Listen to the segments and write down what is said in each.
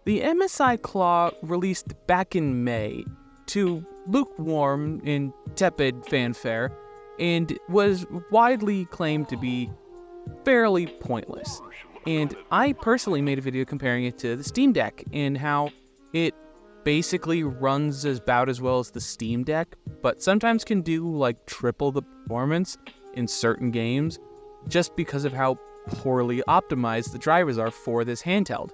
The MSI Claw released back in May to lukewarm and tepid fanfare and was widely claimed to be fairly pointless. And I personally made a video comparing it to the Steam Deck and how it basically runs about as well as the Steam Deck, but sometimes can do like triple the performance in certain games just because of how poorly optimized the drivers are for this handheld.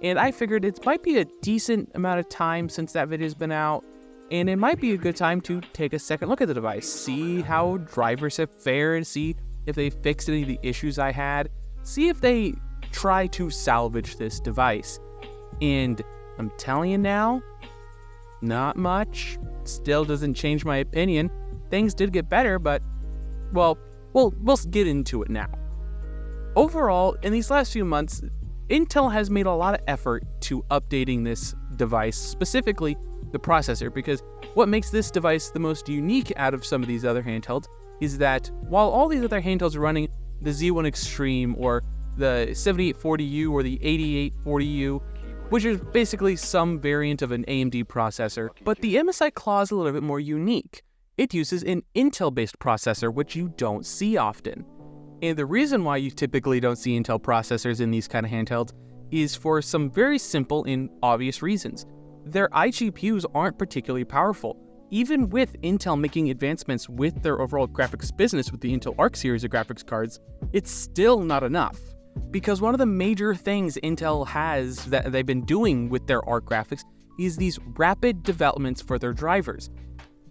And I figured it might be a decent amount of time since that video's been out, and it might be a good time to take a second look at the device, see how drivers have fared, see if they fixed any of the issues I had, see if they try to salvage this device. And I'm telling you now, not much. Still doesn't change my opinion. Things did get better, but, well, we'll get into it now. Overall, in these last few months, Intel has made a lot of effort to updating this device, specifically the processor, because what makes this device the most unique out of some of these other handhelds is that while all these other handhelds are running the Z1 Extreme or the 7840U or the 8840U, which is basically some variant of an AMD processor, but the MSI Claw is a little bit more unique. It uses an Intel-based processor, which you don't see often. And the reason why you typically don't see Intel processors in these kind of handhelds is for some very simple and obvious reasons. Their iGPUs aren't particularly powerful. Even with Intel making advancements with their overall graphics business with the Intel Arc series of graphics cards, it's still not enough. Because one of the major things Intel has that they've been doing with their Arc graphics is these rapid developments for their drivers.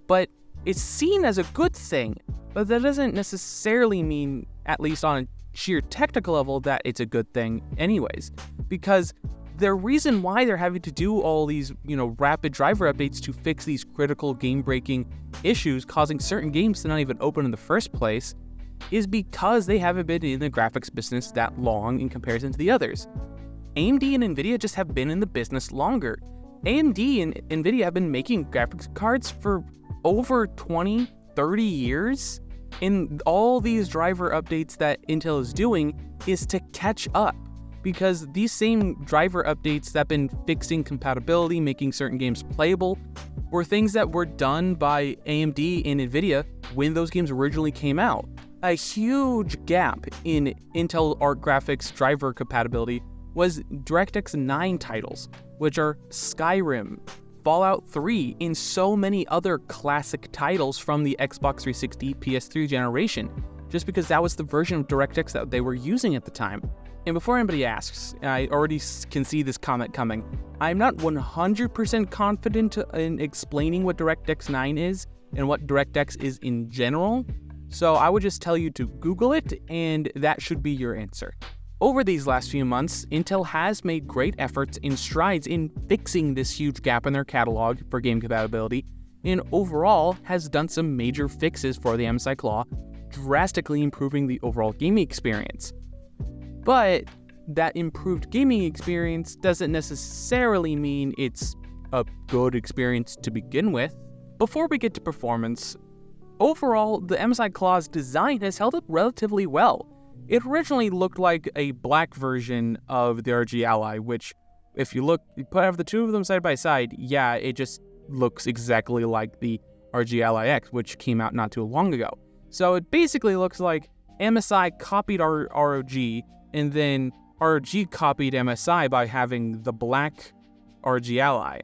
But it's seen as a good thing, but that doesn't necessarily mean, at least on a sheer technical level, that it's a good thing anyways. Because the reason why they're having to do all these, rapid driver updates to fix these critical game-breaking issues causing certain games to not even open in the first place is because they haven't been in the graphics business that long in comparison to the others. AMD and NVIDIA just have been in the business longer. AMD and NVIDIA have been making graphics cards for over 20, 30 years, and all these driver updates that Intel is doing is to catch up, because these same driver updates that have been fixing compatibility, making certain games playable, were things that were done by AMD and NVIDIA when those games originally came out. A huge gap in Intel Arc graphics driver compatibility was DirectX 9 titles, which are Skyrim, Fallout 3, and so many other classic titles from the Xbox 360 PS3 generation, just because that was the version of DirectX that they were using at the time. And before anybody asks, I already can see this comment coming, I'm not 100% confident in explaining what DirectX 9 is and what DirectX is in general, so I would just tell you to Google it, and that should be your answer. Over these last few months, Intel has made great efforts and strides in fixing this huge gap in their catalog for game compatibility, and overall has done some major fixes for the MSI Claw, drastically improving the overall gaming experience. But that improved gaming experience doesn't necessarily mean it's a good experience to begin with. Before we get to performance, overall, the MSI Claw's design has held up relatively well. It originally looked like a black version of the RG Ally, which, if you put the two of them side by side, yeah, it just looks exactly like the RG Ally X, which came out not too long ago. So it basically looks like MSI copied ROG, and then ROG copied MSI by having the black RG Ally.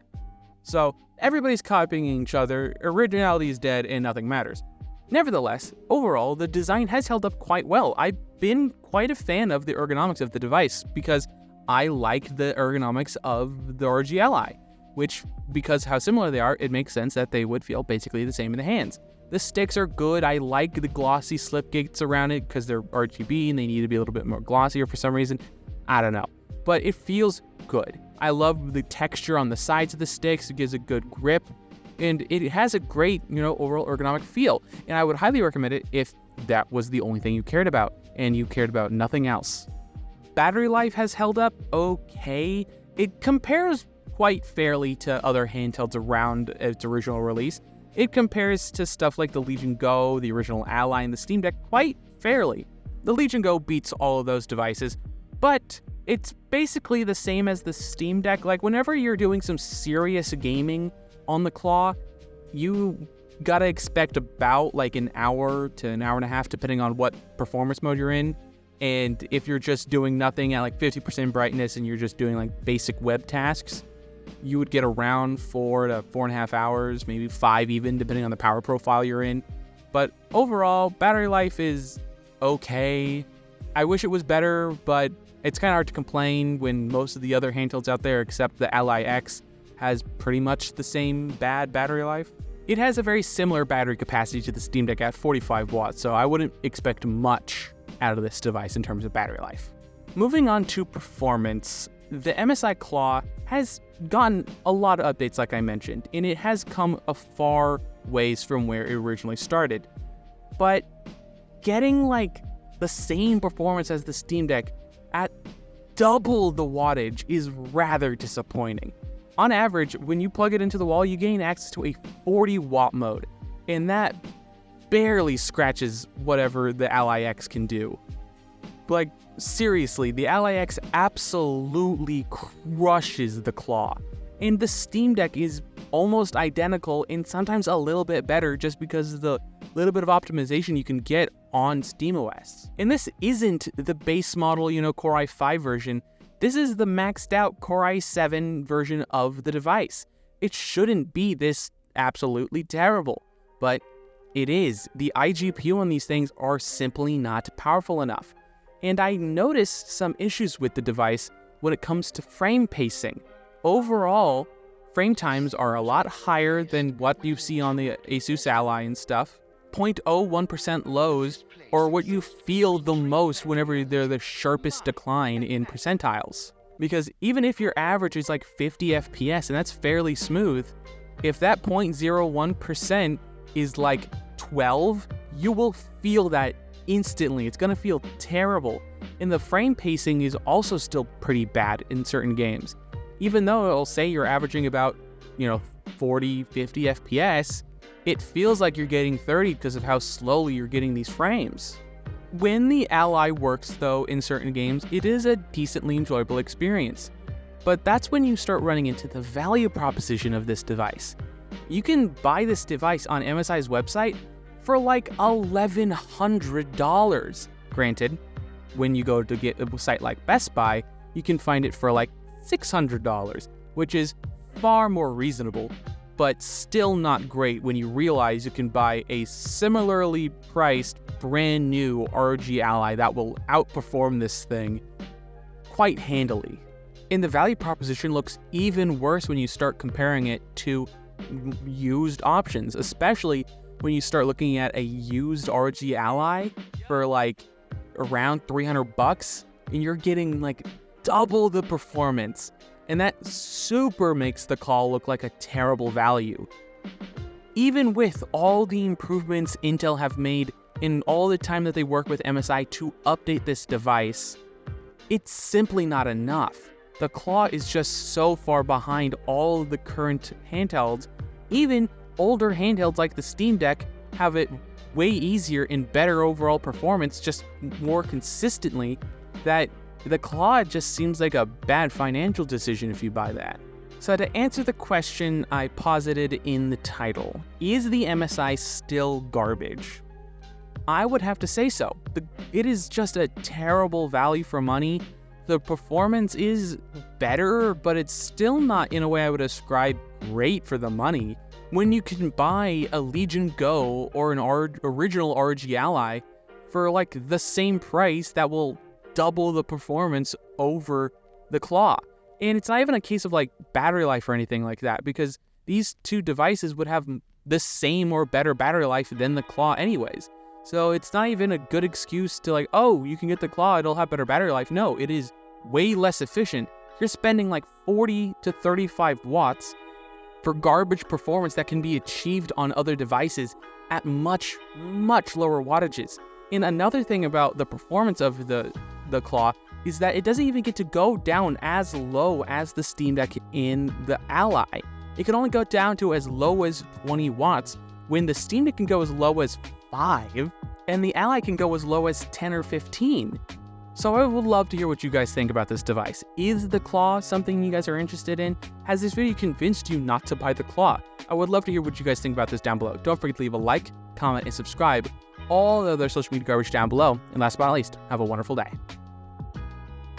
So everybody's copying each other, originality is dead, and nothing matters. Nevertheless, overall, the design has held up quite well. I've been quite a fan of the ergonomics of the device because I like the ergonomics of the RG Ally, which, because how similar they are, it makes sense that they would feel basically the same in the hands. The sticks are good. I like the glossy slip gates around it because they're RGB and they need to be a little bit more glossier for some reason. I don't know, but it feels good. I love the texture on the sides of the sticks. It gives a good grip, and it has a great, overall ergonomic feel. And I would highly recommend it if that was the only thing you cared about and you cared about nothing else. Battery life has held up okay. It compares quite fairly to other handhelds around its original release. It compares to stuff like the Legion Go, the original Ally, and the Steam Deck quite fairly. The Legion Go beats all of those devices, but It's basically the same as the Steam Deck. Like, whenever you're doing some serious gaming on the Claw, you gotta expect about like an hour to an hour and a half, depending on what performance mode you're in. And if you're just doing nothing at like 50% brightness and you're just doing like basic web tasks, you would get around 4 to 4.5 hours, maybe 5 even, depending on the power profile you're in. But overall, battery life is okay. I wish it was better, but it's kind of hard to complain when most of the other handhelds out there, except the Ally X, has pretty much the same bad battery life. It has a very similar battery capacity to the Steam Deck at 45 watts, so I wouldn't expect much out of this device in terms of battery life. Moving on to performance, the MSI Claw has gotten a lot of updates, like I mentioned, and it has come a far ways from where it originally started. But getting like the same performance as the Steam Deck at double the wattage is rather disappointing. On average, when you plug it into the wall, you gain access to a 40 watt mode, and that barely scratches whatever the Ally X can do. Like, seriously, the Ally X absolutely crushes the Claw, and the Steam Deck is almost identical and sometimes a little bit better just because of the little bit of optimization you can get on SteamOS. And this isn't the base model, Core i5 version. This is the maxed out Core i7 version of the device. It shouldn't be this absolutely terrible, but it is. The iGPU on these things are simply not powerful enough. And I noticed some issues with the device when it comes to frame pacing. Overall, frame times are a lot higher than what you see on the Asus Ally and stuff. 0.01% lows, or what you feel the most whenever they're the sharpest decline in percentiles. Because even if your average is like 50 FPS, and that's fairly smooth, if that 0.01% is like 12, you will feel that instantly. It's gonna feel terrible. And the frame pacing is also still pretty bad in certain games. Even though it'll say you're averaging about, 40, 50 FPS, it feels like you're getting 30 because of how slowly you're getting these frames. When the Ally works, though, in certain games, it is a decently enjoyable experience. But that's when you start running into the value proposition of this device. You can buy this device on MSI's website for like $1,100. Granted, when you go to get a site like Best Buy, you can find it for like $600, which is far more reasonable, but still not great when you realize you can buy a similarly priced brand new ROG Ally that will outperform this thing quite handily. And the value proposition looks even worse when you start comparing it to used options, especially when you start looking at a used ROG Ally for like around $300 and you're getting like double the performance. And that super makes the Claw look like a terrible value. Even with all the improvements Intel have made in all the time that they work with MSI to update this device, it's simply not enough. The Claw is just so far behind all of the current handhelds. Even older handhelds like the Steam Deck have it way easier and better overall performance, just more consistently, that the Claw just seems like a bad financial decision if you buy that. So to answer the question I posited in the title, is the MSI still garbage? I would have to say so. It is just a terrible value for money. The performance is better, but it's still not in a way I would ascribe great for the money. When you can buy a Legion Go or an original ROG Ally for like the same price that will double the performance over the Claw. And it's not even a case of like battery life or anything like that, because these two devices would have the same or better battery life than the Claw anyways. So it's not even a good excuse to like, oh, you can get the Claw, it'll have better battery life. No, it is way less efficient. You're spending like 40 to 35 watts for garbage performance that can be achieved on other devices at much, much lower wattages. And another thing about the performance of the Claw is that it doesn't even get to go down as low as the Steam Deck in the Ally. It can only go down to as low as 20 watts, when the Steam Deck can go as low as 5, and the Ally can go as low as 10 or 15. So I would love to hear what you guys think about this device. Is the Claw something you guys are interested in? Has this video convinced you not to buy the Claw? I would love to hear what you guys think about this down below. Don't forget to leave a like, comment, and subscribe. All the other social media garbage down below. And last but not least, have a wonderful day.